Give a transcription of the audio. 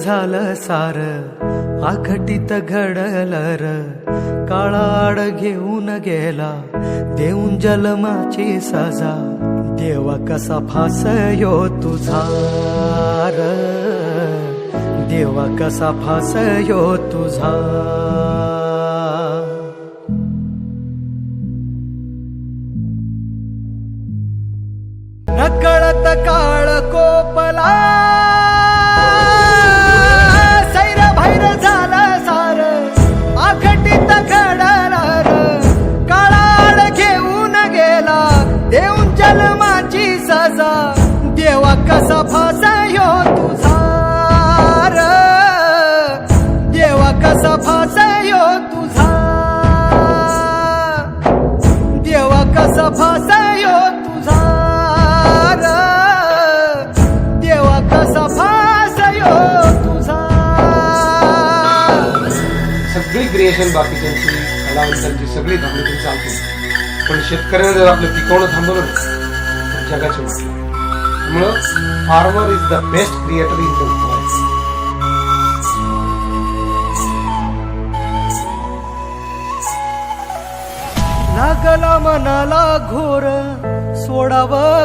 झालं सार आखटीत घडलं र काळाड घेऊन गेला देऊन जन्माची सजा देवा कसा फासयो तुझा र देवा कसा फासयो तुझा नकळत काळ कोपला सैर भैर झालं सार आखटीत घडलं र काळाड घेऊन गेला देऊन जन्माची सजा देवा कसा फासयो तुझा र देवा कसा फासयो तुझा देवा कसा फासयो तुझा देवा कसा फासयो तुझा सगळी क्रिएशन बाकीच्यांची कलावंतांची सगळी धावणी चालते पण शेतकऱ्याने जर आपलं पिकवणं थांबवलं तर जगाचे वाटलं त्यामुळं farmer is the best creator in the world. लागला मनाला घोर सोडावं